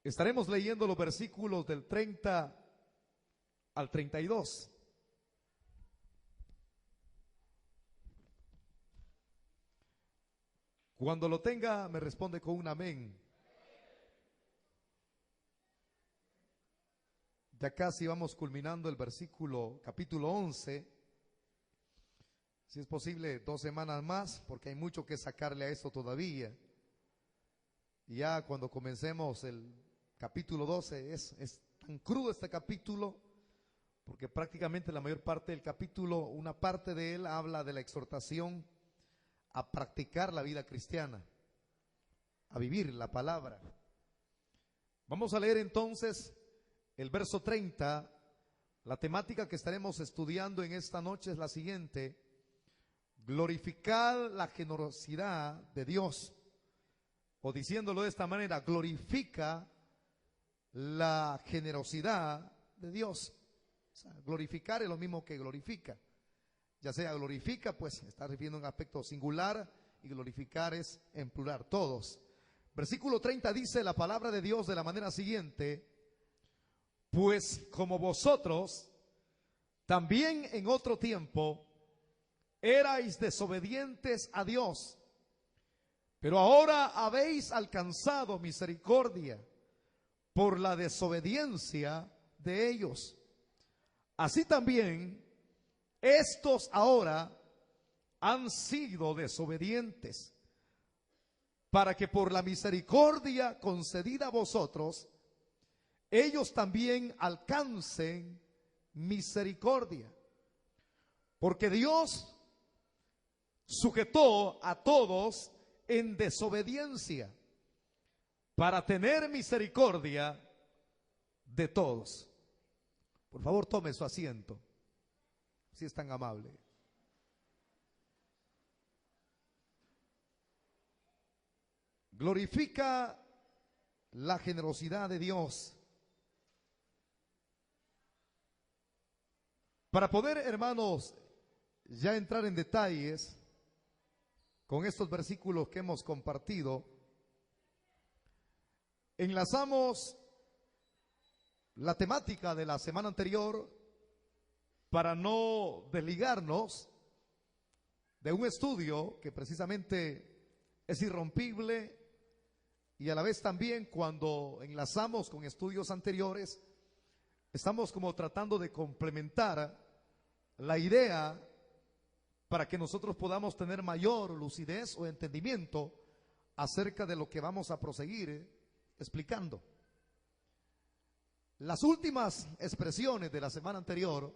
Estaremos leyendo los versículos del 30 al 32. Cuando lo tenga, me responde con un amén. Ya casi vamos culminando el capítulo 11. Si es posible, 2 semanas más, porque hay mucho que sacarle a esto todavía. Y ya cuando comencemos el capítulo 12, es tan crudo este capítulo, porque prácticamente la mayor parte del capítulo, una parte de él habla de la exhortación a practicar la vida cristiana, a vivir la palabra. Vamos a leer entonces el verso 30. La temática que estaremos estudiando en esta noche es la siguiente: glorificar la generosidad de Dios. O diciéndolo de esta manera, glorifica la generosidad de Dios. O sea, glorificar es lo mismo que glorifica. Ya sea glorifica, pues está refiriendo a un aspecto singular, y glorificar es en plural, todos. Versículo 30 dice la palabra de Dios de la manera siguiente: pues como vosotros también en otro tiempo erais desobedientes a Dios, pero ahora habéis alcanzado misericordia por la desobediencia de ellos. Así también estos ahora han sido desobedientes, para que por la misericordia concedida a vosotros, ellos también alcancen misericordia. Porque Dios sujetó a todos en desobediencia, para tener misericordia de todos. Por favor, tome su asiento, si es tan amable. Glorifica la generosidad de Dios. Para poder, hermanos, ya entrar en detalles con estos versículos que hemos compartido, enlazamos la temática de la semana anterior para no desligarnos de un estudio que precisamente es irrompible, y a la vez también cuando enlazamos con estudios anteriores estamos como tratando de complementar la idea para que nosotros podamos tener mayor lucidez o entendimiento acerca de lo que vamos a proseguir explicando. Las últimas expresiones de la semana anterior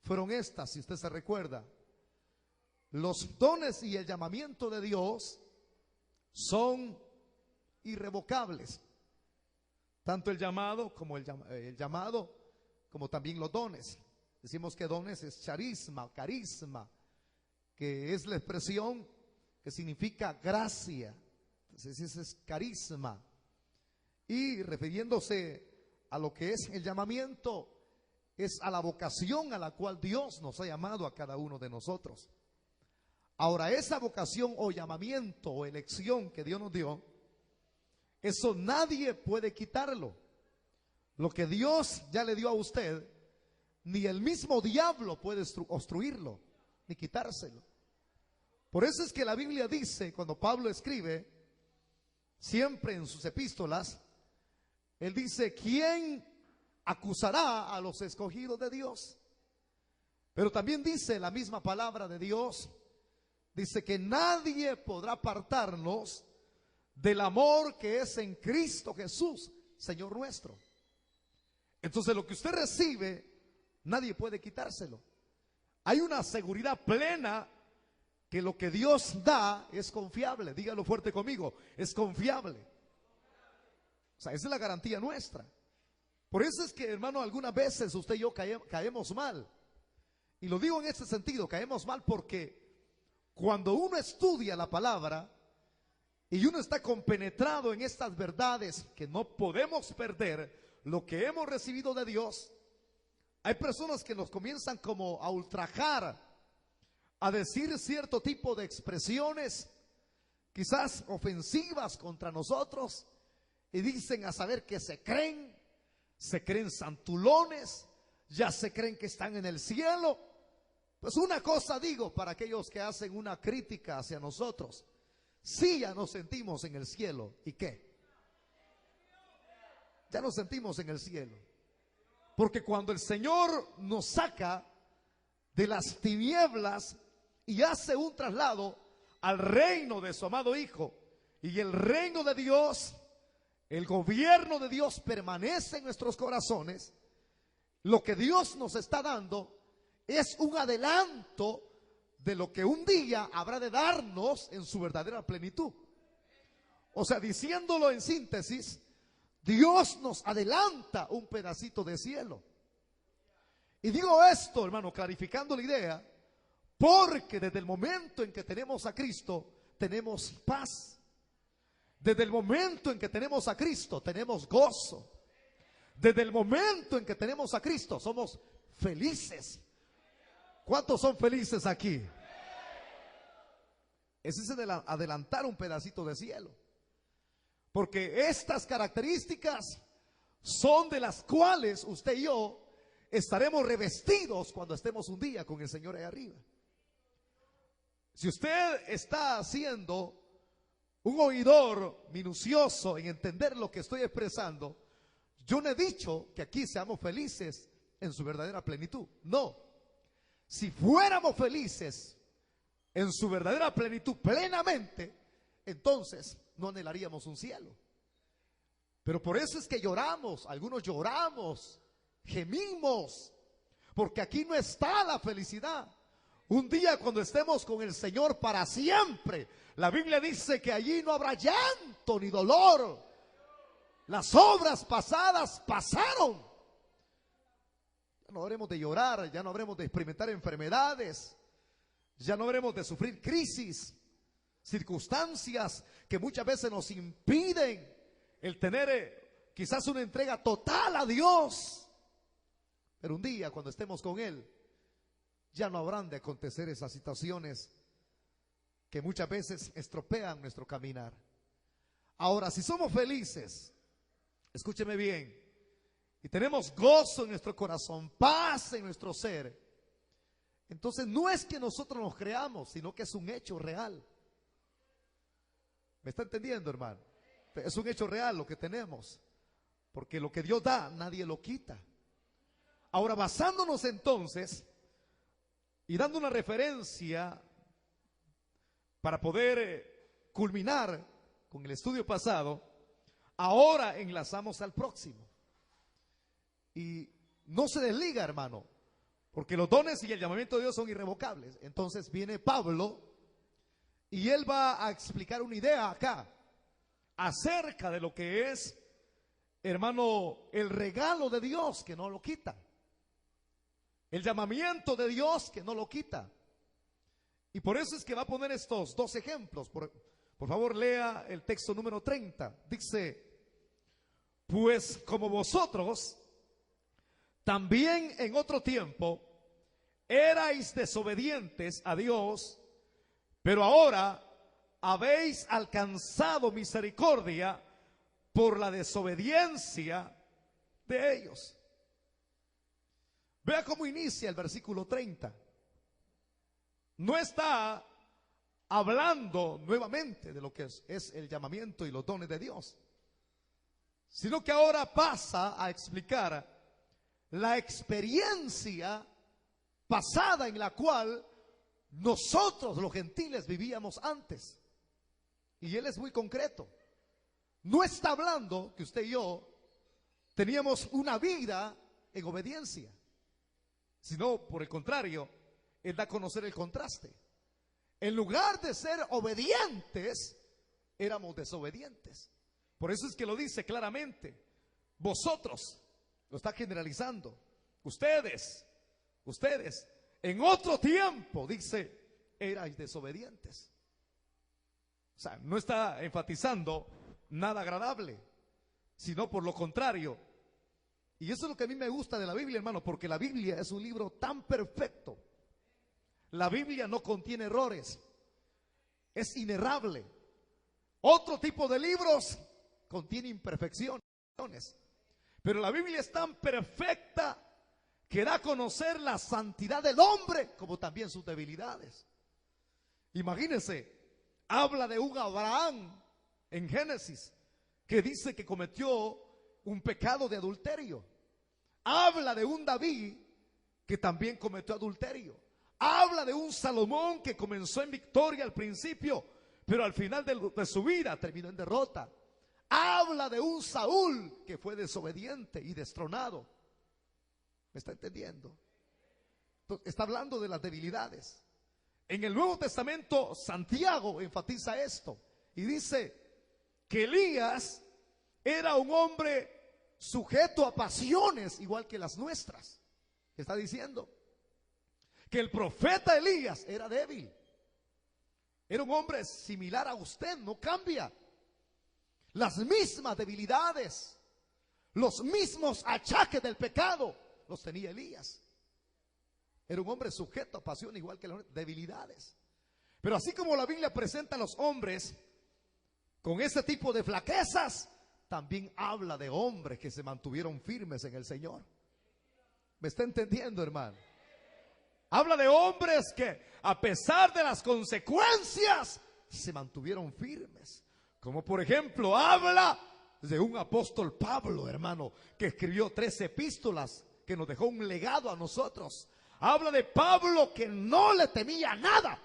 fueron estas, si usted se recuerda: los dones y el llamamiento de Dios son irrevocables, tanto el llamado como como también los dones. Decimos que dones es charisma, carisma, que es la expresión que significa gracia. Entonces ese es carisma. Y refiriéndose a lo que es el llamamiento, es a la vocación a la cual Dios nos ha llamado a cada uno de nosotros. Ahora, esa vocación o llamamiento o elección que Dios nos dio, eso nadie puede quitarlo. Lo que Dios ya le dio a usted, ni el mismo diablo puede obstruirlo, ni quitárselo. Por eso es que la Biblia dice, cuando Pablo escribe, siempre en sus epístolas, él dice: ¿quién acusará a los escogidos de Dios? Pero también dice la misma palabra de Dios, dice que nadie podrá apartarnos del amor que es en Cristo Jesús, Señor nuestro. Entonces lo que usted recibe, nadie puede quitárselo. Hay una seguridad plena que lo que Dios da es confiable. Dígalo fuerte conmigo: es confiable. O sea, esa es la garantía nuestra. Por eso es que, hermano, algunas veces usted y yo caemos mal. Y lo digo en este sentido: caemos mal porque cuando uno estudia la palabra y uno está compenetrado en estas verdades que no podemos perder, lo que hemos recibido de Dios, hay personas que nos comienzan como a ultrajar, a decir cierto tipo de expresiones quizás ofensivas contra nosotros, y dicen a saber que se creen santulones, ya se creen que están en el cielo. Pues una cosa digo para aquellos que hacen una crítica hacia nosotros: sí, ya nos sentimos en el cielo. ¿Y qué? Ya nos sentimos en el cielo. Porque cuando el Señor nos saca de las tinieblas y hace un traslado al reino de su amado Hijo, y el reino de Dios, el gobierno de Dios permanece en nuestros corazones, lo que Dios nos está dando es un adelanto de lo que un día habrá de darnos en su verdadera plenitud. O sea, diciéndolo en síntesis, Dios nos adelanta un pedacito de cielo. Y digo esto, hermano, clarificando la idea, porque desde el momento en que tenemos a Cristo, tenemos paz. Desde el momento en que tenemos a Cristo, tenemos gozo. Desde el momento en que tenemos a Cristo, somos felices. ¿Cuántos son felices aquí? Ese es el adelantar un pedacito de cielo. Porque estas características son de las cuales usted y yo estaremos revestidos cuando estemos un día con el Señor ahí arriba. Si usted está siendo un oidor minucioso en entender lo que estoy expresando, yo no he dicho que aquí seamos felices en su verdadera plenitud. No. Si fuéramos felices en su verdadera plenitud plenamente, entonces no anhelaríamos un cielo. Pero por eso es que lloramos, algunos lloramos, gemimos, porque aquí no está la felicidad. Un día cuando estemos con el Señor para siempre, la Biblia dice que allí no habrá llanto ni dolor. Las obras pasadas pasaron. Ya no habremos de llorar, ya no habremos de experimentar enfermedades, ya no habremos de sufrir crisis, circunstancias que muchas veces nos impiden el tener quizás una entrega total a Dios. Pero un día cuando estemos con Él, ya no habrán de acontecer esas situaciones que muchas veces estropean nuestro caminar. Ahora, si somos felices, escúcheme bien, y tenemos gozo en nuestro corazón, paz en nuestro ser, entonces no es que nosotros nos creamos, sino que es un hecho real. ¿Me está entendiendo, hermano? Es un hecho real lo que tenemos, porque lo que Dios da, nadie lo quita. Ahora, basándonos entonces y dando una referencia para poder culminar con el estudio pasado, ahora enlazamos al próximo. Y no se desliga, hermano, porque los dones y el llamamiento de Dios son irrevocables. Entonces viene Pablo y él va a explicar una idea acá acerca de lo que es, hermano, el regalo de Dios que no lo quita, el llamamiento de Dios que no lo quita. Y por eso es que va a poner estos dos ejemplos. Por favor, lea el texto número 30. Dice: pues como vosotros también en otro tiempo erais desobedientes a Dios, pero ahora habéis alcanzado misericordia por la desobediencia de ellos. Vea cómo inicia el versículo 30. No está hablando nuevamente de lo que es el llamamiento y los dones de Dios, sino que ahora pasa a explicar la experiencia pasada en la cual nosotros los gentiles vivíamos antes. Y él es muy concreto. No está hablando que usted y yo teníamos una vida en obediencia, sino por el contrario, él da a conocer el contraste. En lugar de ser obedientes, éramos desobedientes. Por eso es que lo dice claramente. Vosotros, lo está generalizando. Ustedes, en otro tiempo, dice, erais desobedientes. O sea, no está enfatizando nada agradable, sino por lo contrario. Y eso es lo que a mí me gusta de la Biblia, hermano, porque la Biblia es un libro tan perfecto. La Biblia no contiene errores, es inerrable. Otro tipo de libros contiene imperfecciones. Pero la Biblia es tan perfecta que da a conocer la santidad del hombre como también sus debilidades. Imagínense, habla de un Abraham en Génesis que dice que cometió un pecado de adulterio. Habla de un David que también cometió adulterio. Habla de un Salomón que comenzó en victoria al principio, pero al final de su vida terminó en derrota. Habla de un Saúl que fue desobediente y destronado. ¿Me está entendiendo? Entonces, está hablando de las debilidades. En el Nuevo Testamento, Santiago enfatiza esto y dice que Elías era un hombre sujeto a pasiones igual que las nuestras. Está diciendo que el profeta Elías era débil. Era un hombre similar a usted, no cambia. Las mismas debilidades, los mismos achaques del pecado los tenía Elías. Era un hombre sujeto a pasión igual que las debilidades. Pero así como la Biblia presenta a los hombres con ese tipo de flaquezas, también habla de hombres que se mantuvieron firmes en el Señor. ¿Me está entendiendo, hermano? Habla de hombres que a pesar de las consecuencias se mantuvieron firmes. Como por ejemplo habla de un apóstol Pablo, hermano, que escribió 3 epístolas, que nos dejó un legado a nosotros. Habla de Pablo que no le temía nada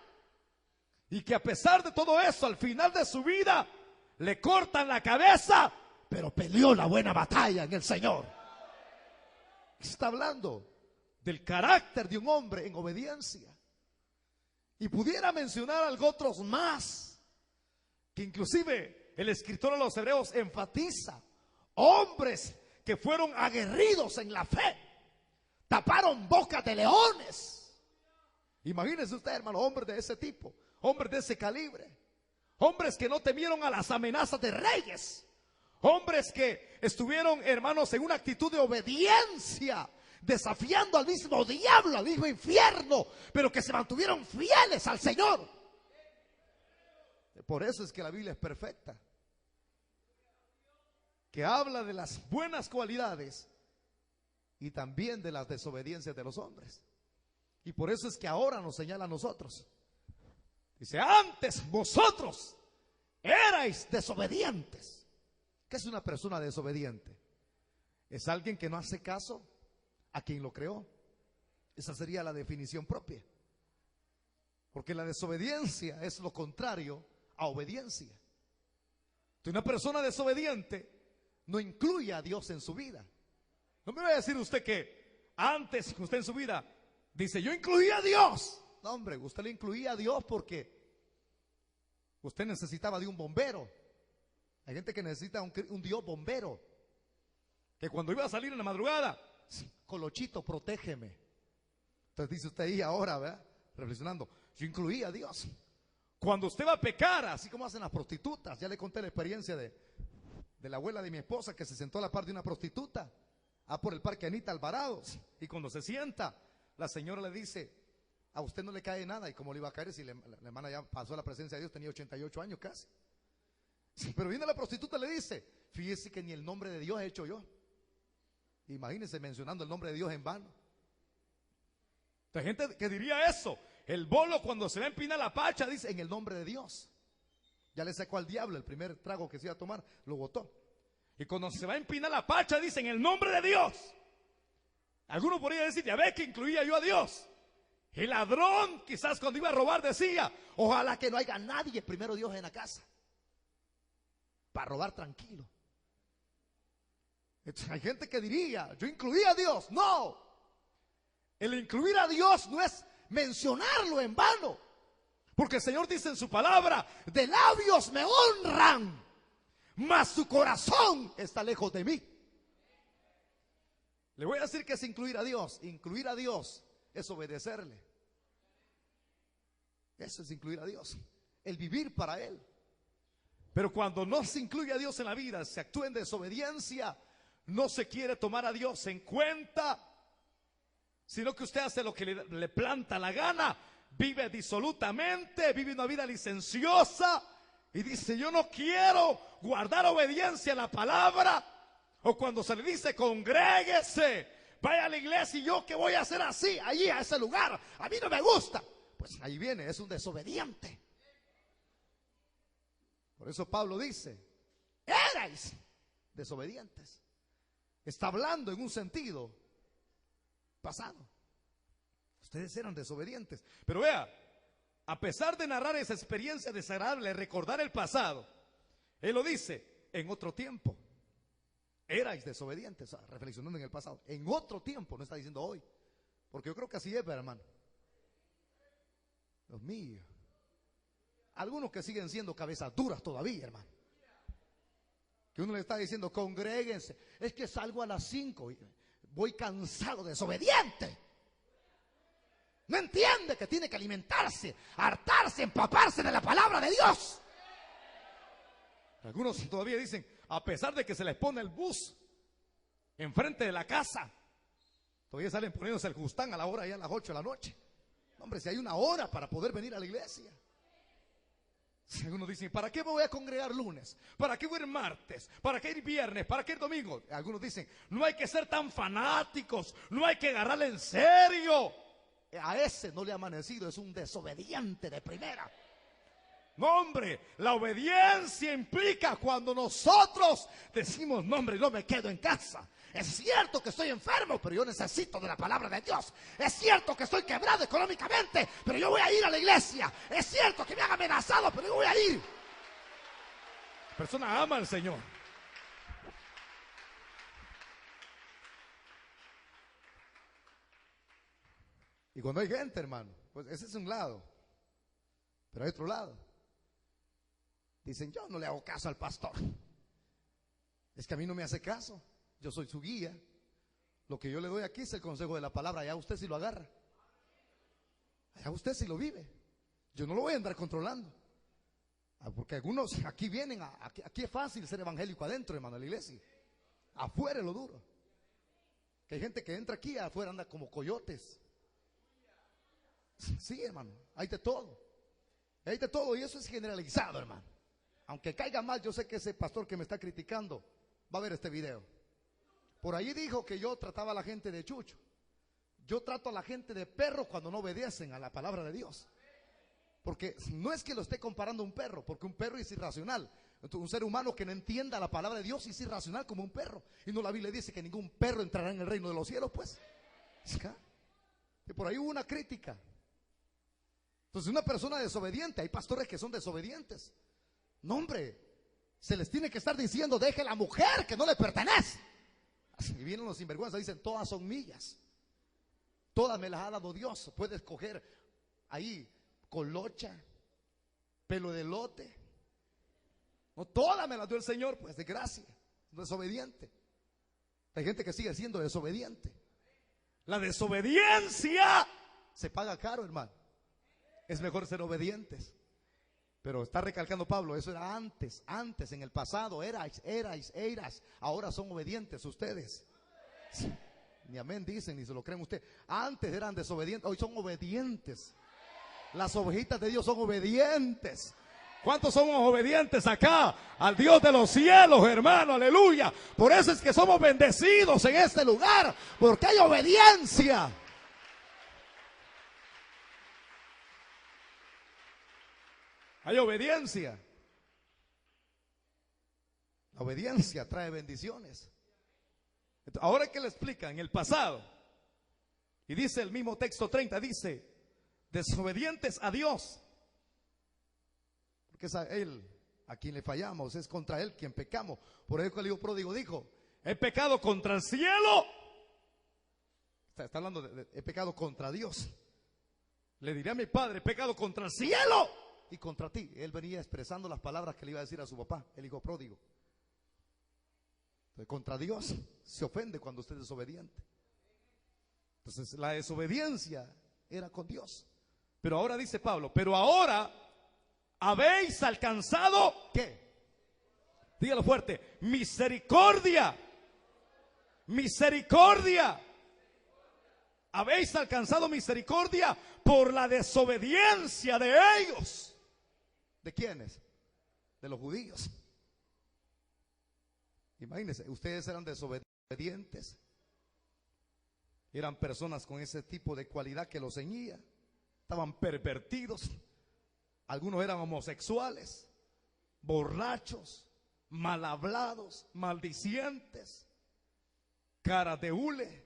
y que a pesar de todo eso, al final de su vida le cortan la cabeza, pero peleó la buena batalla en el Señor. Está hablando del carácter de un hombre en obediencia. Y pudiera mencionar algo otros más, que inclusive el escritor de los Hebreos enfatiza. Hombres que fueron aguerridos en la fe, taparon bocas de leones. Imagínese usted, hermano, hombres de ese tipo, hombres de ese calibre, hombres que no temieron a las amenazas de reyes, hombres que estuvieron, hermanos, en una actitud de obediencia, desafiando al mismo diablo, al mismo infierno, pero que se mantuvieron fieles al Señor. Por eso es que la Biblia es perfecta, que habla de las buenas cualidades y también de las desobediencias de los hombres. Y por eso es que ahora nos señala a nosotros. Dice, antes vosotros erais desobedientes. ¿Qué es una persona desobediente? Es alguien que no hace caso a quien lo creó. Esa sería la definición propia. Porque la desobediencia es lo contrario a obediencia. Entonces, una persona desobediente no incluye a Dios en su vida. No me va a decir usted que antes usted en su vida dice, yo incluía a Dios. No, hombre, usted le incluía a Dios porque usted necesitaba de un bombero. Hay gente que necesita un Dios bombero, que cuando iba a salir en la madrugada, Colochito, protégeme. Entonces dice usted ahí ahora, ¿verdad? Reflexionando, yo incluía a Dios. Cuando usted va a pecar, así como hacen las prostitutas, ya le conté la experiencia de la abuela de mi esposa que se sentó a la par de una prostituta, por el parque Anita Alvarado, y cuando se sienta, la señora le dice, a usted no le cae nada, y como le iba a caer si la hermana ya pasó a la presencia de Dios, tenía 88 años casi. Pero viene la prostituta y le dice, fíjese que ni el nombre de Dios he hecho yo. Imagínense mencionando el nombre de Dios en vano. Hay gente que diría eso. El bolo cuando se le empina la pacha dice en el nombre de Dios. Ya le sacó al diablo el primer trago que se iba a tomar, lo botó. Y cuando se va a empinar la pacha dice en el nombre de Dios. Alguno podría decir, ya ve que incluía yo a Dios. El ladrón quizás cuando iba a robar decía, ojalá que no haya nadie, primero Dios en la casa, para robar tranquilo. Entonces, hay gente que diría, yo incluía a Dios. No, el incluir a Dios no es mencionarlo en vano, porque el Señor dice en su palabra, de labios me honran, mas su corazón está lejos de mí. Le voy a decir que es incluir a Dios. Incluir a Dios es obedecerle. Eso es incluir a Dios, el vivir para Él. Pero cuando no se incluye a Dios en la vida, se actúa en desobediencia, no se quiere tomar a Dios en cuenta, sino que usted hace lo que le planta la gana, vive disolutamente, vive una vida licenciosa, Y dice, yo no quiero guardar obediencia a la palabra. O cuando se le dice, congréguese, vaya a la iglesia, y yo que voy a hacer así, allí a ese lugar, a mí no me gusta. Pues ahí viene, es un desobediente. Por eso Pablo dice, erais desobedientes. Está hablando en un sentido pasado. Ustedes eran desobedientes. Pero vea, a pesar de narrar esa experiencia desagradable, recordar el pasado, él lo dice, en otro tiempo erais desobedientes, reflexionando en el pasado. En otro tiempo, no está diciendo hoy. Porque yo creo que así es, hermano. Dios mío. Algunos que siguen siendo cabezas duras todavía, hermano. Que uno le está diciendo, congréguense. Es que salgo a las 5 y voy cansado, desobediente. No entiende que tiene que alimentarse, hartarse, empaparse de la palabra de Dios. Algunos todavía dicen, a pesar de que se les pone el bus enfrente de la casa, todavía salen poniéndose el justán a la hora, ya a las 8 de la noche. Hombre, si hay una hora para poder venir a la iglesia. Algunos dicen, ¿para qué me voy a congregar lunes? ¿Para qué voy a ir martes? ¿Para qué ir viernes? ¿Para qué ir domingo? Algunos dicen, no hay que ser tan fanáticos, no hay que agarrarle en serio. A ese no le ha amanecido, es un desobediente de primera. No, hombre, la obediencia implica cuando nosotros decimos, no, hombre, no me quedo en casa. Es cierto que estoy enfermo, pero yo necesito de la palabra de Dios. Es cierto que estoy quebrado económicamente, pero yo voy a ir a la iglesia. Es cierto que me han amenazado, pero yo voy a ir. La persona ama al Señor. Y cuando hay gente, hermano, pues ese es un lado. Pero hay otro lado. Dicen, yo no le hago caso al pastor. Es que a mí no me hace caso. Yo soy su guía. Lo que yo le doy aquí es el consejo de la palabra. Allá usted sí lo agarra. Allá usted sí lo vive. Yo no lo voy a andar controlando. Porque algunos aquí vienen, aquí es fácil ser evangélico adentro, hermano, de la iglesia. Afuera es lo duro. Que hay gente que entra aquí, afuera anda como coyotes. Sí, hermano, hay de todo. Hay de todo y eso es generalizado, hermano. Aunque caiga mal, yo sé que ese pastor que me está criticando va a ver este video. Por ahí dijo que yo trataba a la gente de chucho. Yo trato a la gente de perro cuando no obedecen a la palabra de Dios. Porque no es que lo esté comparando a un perro, porque un perro es irracional. Un ser humano que no entienda la palabra de Dios es irracional como un perro. Y no, la Biblia dice que ningún perro entrará en el reino de los cielos, pues. Y por ahí hubo una crítica. Entonces una persona desobediente, hay pastores que son desobedientes. No, hombre, se les tiene que estar diciendo, deje la mujer que no le pertenece. Y vienen los sinvergüenzas, dicen, todas son mías. Todas me las ha dado Dios. Puede escoger ahí colocha, pelo de elote. No, todas me las dio el Señor, pues de gracia. Desobediente. Hay gente que sigue siendo desobediente. La desobediencia se paga caro, hermano. Es mejor ser obedientes. Pero está recalcando Pablo, eso era antes, en el pasado, erais. Ahora son obedientes ustedes. Ni amén dicen, ni se lo creen ustedes. Antes eran desobedientes, hoy son obedientes. Las ovejitas de Dios son obedientes. ¿Cuántos somos obedientes acá al Dios de los cielos, hermano? Aleluya. Por eso es que somos bendecidos en este lugar, porque hay obediencia. Hay obediencia. La obediencia trae bendiciones. Ahora que le explica en el pasado, y dice el mismo texto 30, dice, desobedientes a Dios, porque es a Él a quien le fallamos, es contra Él quien pecamos. Por eso el hijo pródigo dijo, he pecado contra el cielo. Está hablando he pecado contra Dios. Le diré a mi padre, he pecado contra el cielo y contra ti. Él venía expresando las palabras que le iba a decir a su papá, el hijo pródigo. Entonces, contra Dios se ofende cuando usted es desobediente. Entonces la desobediencia era con Dios. Pero ahora dice Pablo, pero ahora habéis alcanzado, ¿qué? Dígalo fuerte, misericordia. Misericordia. Habéis alcanzado misericordia por la desobediencia de ellos. ¿De quiénes? de los judíos. Imagínense, ustedes eran desobedientes, eran personas con ese tipo de cualidad que los ceñía, estaban pervertidos, algunos eran homosexuales, borrachos, mal hablados, maldicientes, cara de hule.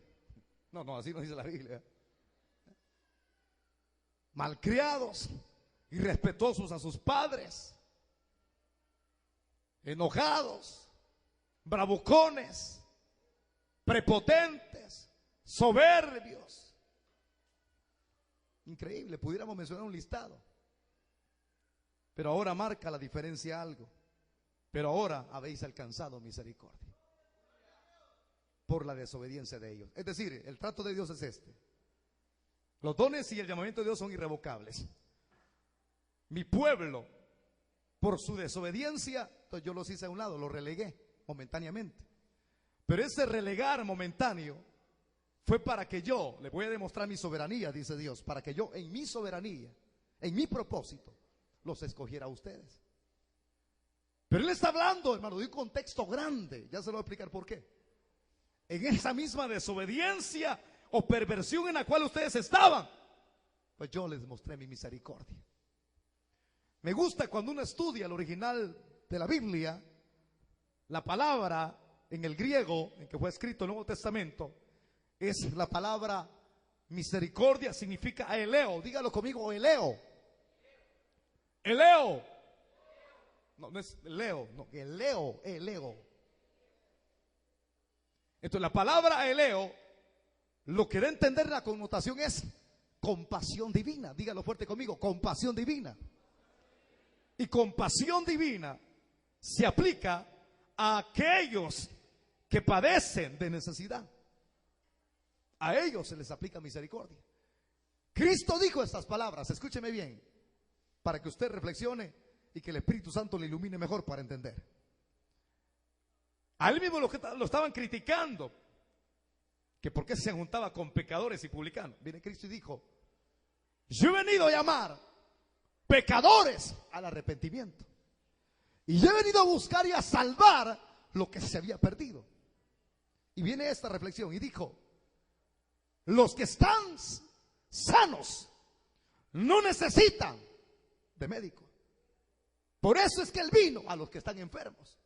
No, así no dice la Biblia. Malcriados, irrespetuosos a sus padres, enojados, bravucones, prepotentes, soberbios. Increíble, pudiéramos mencionar un listado. Pero ahora marca la diferencia algo. Pero ahora habéis alcanzado misericordia por la desobediencia de ellos. Es decir, el trato de Dios es este. Los dones y el llamamiento de Dios son irrevocables. Mi pueblo, por su desobediencia, entonces yo los hice a un lado, los relegué momentáneamente. Pero ese relegar momentáneo fue para que yo, le voy a demostrar mi soberanía, dice Dios, para que yo en mi soberanía, en mi propósito, los escogiera a ustedes. Pero Él está hablando, hermano, de un contexto grande. Ya se lo voy a explicar por qué. En esa misma desobediencia o perversión en la cual ustedes estaban, pues yo les mostré mi misericordia. Me gusta cuando uno estudia el original de la Biblia, la palabra en el griego en que fue escrito el Nuevo Testamento es la palabra misericordia, significa eleo. Dígalo conmigo, eleo. Eleo. No es leo, no, eleo, eleo. Entonces la palabra eleo, lo que da a entender la connotación es compasión divina. Dígalo fuerte conmigo, compasión divina. Y compasión divina se aplica a aquellos que padecen de necesidad. A ellos se les aplica misericordia. Cristo dijo estas palabras, escúcheme bien, para que usted reflexione y que el Espíritu Santo le ilumine mejor para entender. A él mismo lo estaban criticando, que por qué se juntaba con pecadores y publicanos. Viene Cristo y dijo: yo he venido a llamar pecadores al arrepentimiento, y yo he venido a buscar y a salvar lo que se había perdido. Y viene esta reflexión y dijo: los que están sanos no necesitan de médico. Por eso es que Él vino a los que están enfermos.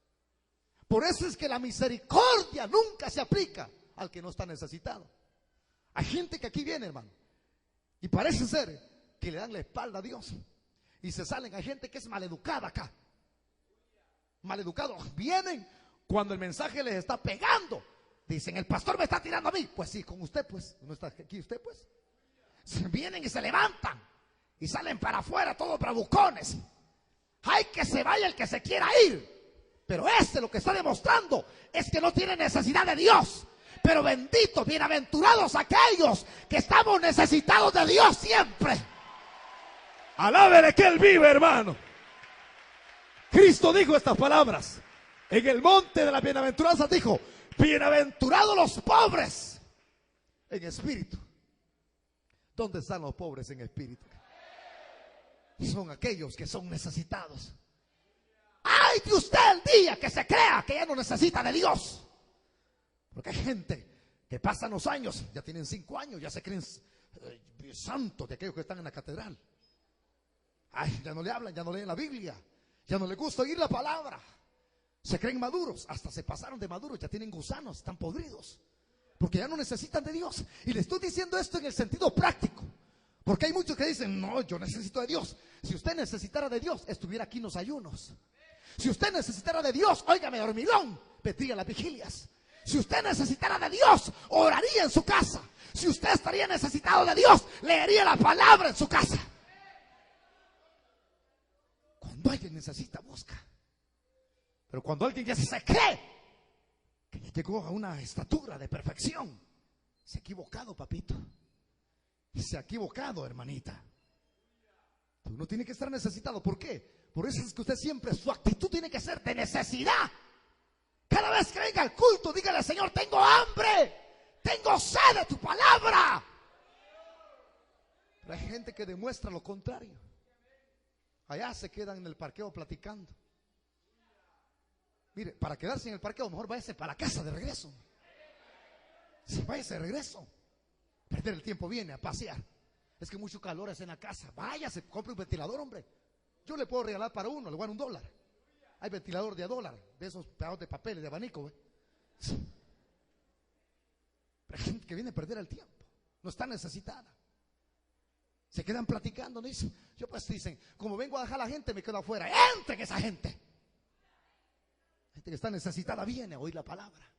Por eso es que la misericordia nunca se aplica al que no está necesitado. Hay gente que aquí viene, hermano, y parece ser que le dan la espalda a Dios y se salen. Hay gente que es maleducada acá, maleducados. Vienen cuando el mensaje les está pegando. Dicen: el pastor me está tirando a mí. Pues sí, con usted pues. ¿No está aquí usted pues? Vienen y se levantan y salen para afuera todos bravucones. Hay que se vaya el que se quiera ir. Pero lo que está demostrando es que no tiene necesidad de Dios. Pero benditos, bienaventurados aquellos que estamos necesitados de Dios siempre. Alábele que Él vive, hermano. Cristo dijo estas palabras en el monte de la bienaventuranza. Dijo: bienaventurados los pobres en espíritu. ¿Dónde están los pobres en espíritu? Son aquellos que son necesitados. ¡Ay de usted el día que se crea que ya no necesita de Dios! Porque hay gente que pasan los años, ya tienen 5 años, ya se creen santos de aquellos que están en la catedral. Ay, ya no le hablan, ya no leen la Biblia, ya no les gusta oír la palabra. Se creen maduros, hasta se pasaron de maduros, ya tienen gusanos, están podridos, porque ya no necesitan de Dios. Y le estoy diciendo esto en el sentido práctico, porque hay muchos que dicen: no, yo necesito de Dios. Si usted necesitara de Dios, estuviera aquí en los ayunos. Si usted necesitara de Dios, óigame, dormilón, vendría a las vigilias. Si usted necesitara de Dios, oraría en su casa. Si usted estaría necesitado de Dios, leería la palabra en su casa. Cuando alguien necesita, busca. Pero cuando alguien ya se cree que ya llegó a una estatura de perfección, se ha equivocado, papito. Y se ha equivocado, hermanita. Tú no tienes que estar necesitado. ¿Por qué? Por eso es que usted siempre, su actitud tiene que ser de necesidad. Cada vez que venga al culto, dígale: Señor, tengo hambre, tengo sed de tu palabra. Pero hay gente que demuestra lo contrario. Allá se quedan en el parqueo platicando. Mire, para quedarse en el parque, a lo mejor váyase para la casa de regreso. Sí, váyase de regreso. Perder el tiempo, viene a pasear. Es que mucho calor es en la casa. Váyase, compre un ventilador, hombre. Yo le puedo regalar para uno, le voy a dar $1. Hay ventilador de $1, de esos pegados de papel, de abanico. Sí. Pero hay gente que viene a perder el tiempo. No está necesitada. Se quedan platicando, ¿no? Yo pues dicen, como vengo a dejar a la gente, me quedo afuera. Entren esa gente. Gente que está necesitada viene a oír la palabra.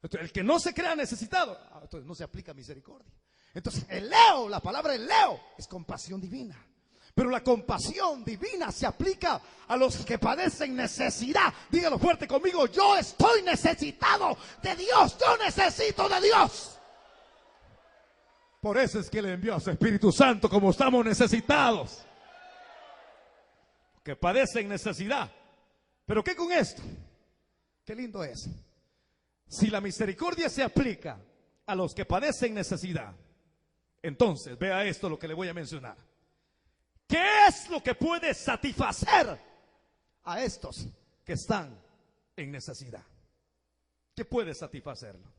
Entonces, el que no se crea necesitado, entonces no se aplica misericordia. Entonces, la palabra el leo, es compasión divina. Pero la compasión divina se aplica a los que padecen necesidad. Dígalo fuerte conmigo, yo estoy necesitado de Dios, yo necesito de Dios. Por eso es que le envió a su Espíritu Santo, como estamos necesitados. Que padecen necesidad. ¿Pero qué con esto? Qué lindo es. Si la misericordia se aplica a los que padecen necesidad, entonces vea esto lo que le voy a mencionar. ¿Qué es lo que puede satisfacer a estos que están en necesidad? ¿Qué puede satisfacerlo?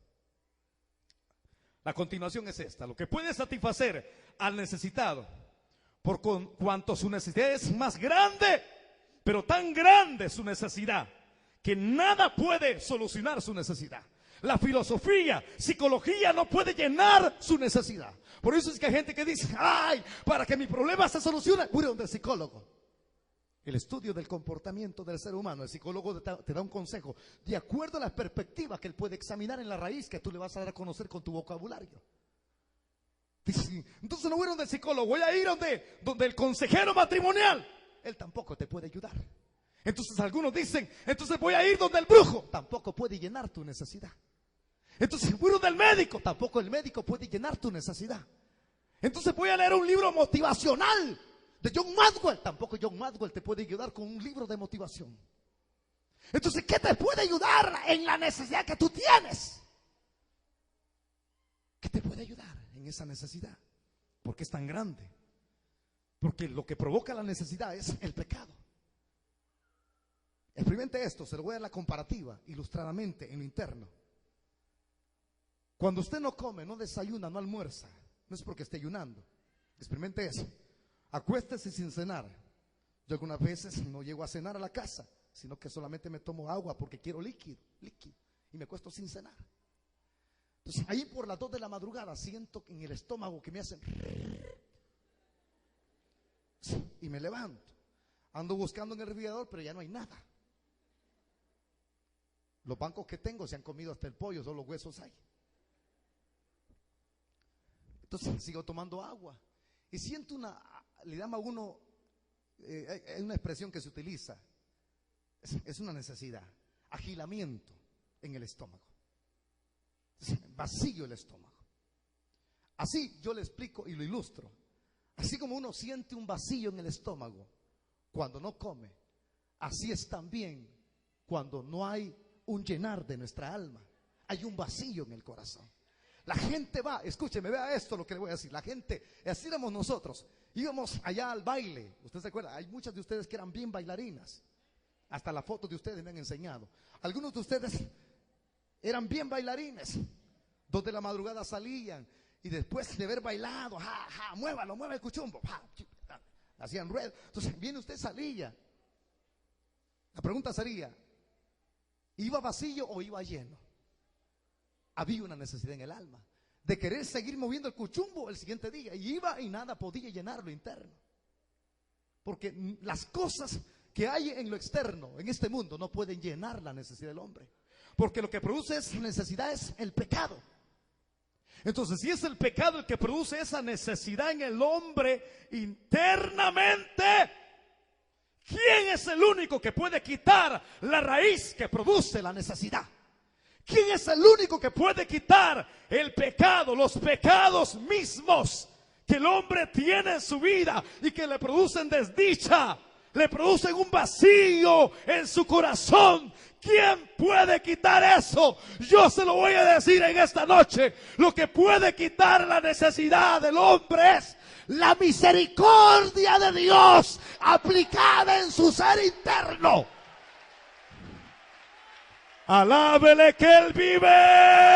La continuación es esta: lo que puede satisfacer al necesitado, por cuanto su necesidad es más grande, pero tan grande su necesidad, que nada puede solucionar su necesidad. La filosofía, psicología no puede llenar su necesidad. Por eso es que hay gente que dice, ay, para que mi problema se solucione, voy a donde el psicólogo. El estudio del comportamiento del ser humano, el psicólogo te da un consejo de acuerdo a la perspectiva que él puede examinar en la raíz que tú le vas a dar a conocer con tu vocabulario. Dice, entonces no voy a donde el psicólogo, voy a ir donde el consejero matrimonial. Él tampoco te puede ayudar. Entonces algunos dicen, entonces voy a ir donde el brujo. Tampoco puede llenar tu necesidad. Entonces voy donde el médico. Tampoco el médico puede llenar tu necesidad. Entonces voy a leer un libro motivacional de John Maxwell. Tampoco John Maxwell te puede ayudar con un libro de motivación. Entonces, ¿qué te puede ayudar en la necesidad que tú tienes? ¿Qué te puede ayudar en esa necesidad? Porque es tan grande. Porque lo que provoca la necesidad es el pecado. Experimente esto, se lo voy a dar la comparativa, ilustradamente en lo interno. Cuando usted no come, no desayuna, no almuerza, no es porque esté ayunando. Experimente eso. Acuéstese sin cenar. Yo algunas veces no llego a cenar a la casa, sino que solamente me tomo agua porque quiero líquido, y me acuesto sin cenar. Entonces ahí por las 2 de la madrugada siento en el estómago que me hacen y me levanto. Ando buscando en el refrigerador, pero ya no hay nada. Los bancos que tengo se han comido hasta el pollo, solo huesos hay. Entonces sigo tomando agua y siento le llama a uno, es una expresión que se utiliza, es una necesidad, agilamiento en el estómago, vacío el estómago. Así yo le explico y lo ilustro. Así como uno siente un vacío en el estómago cuando no come, así es también cuando no hay un llenar de nuestra alma. Hay un vacío en el corazón. La gente va, escúcheme, vea esto lo que le voy a decir. La gente, así éramos nosotros, íbamos allá al baile. Usted se acuerda, hay muchas de ustedes que eran bien bailarinas. Hasta la foto de ustedes me han enseñado. Algunos de ustedes eran bien bailarines. 2 de la madrugada salían y después de haber bailado, muévalo, mueva el cuchumbo, hacían ruedas. Entonces viene usted, salía. La pregunta sería, ¿iba vacío o iba lleno? Había una necesidad en el alma de querer seguir moviendo el cuchumbo el siguiente día, y iba y nada podía llenar lo interno, porque las cosas que hay en lo externo en este mundo no pueden llenar la necesidad del hombre, porque lo que produce esa necesidad es el pecado. Entonces, si es el pecado el que produce esa necesidad en el hombre internamente, ¿quién es el único que puede quitar la raíz que produce la necesidad? ¿Quién es el único que puede quitar el pecado, los pecados mismos que el hombre tiene en su vida y que le producen desdicha, le producen un vacío en su corazón? ¿Quién puede quitar eso? Yo se lo voy a decir en esta noche. Lo que puede quitar la necesidad del hombre es la misericordia de Dios aplicada en su ser interno. Alábele que Él vive.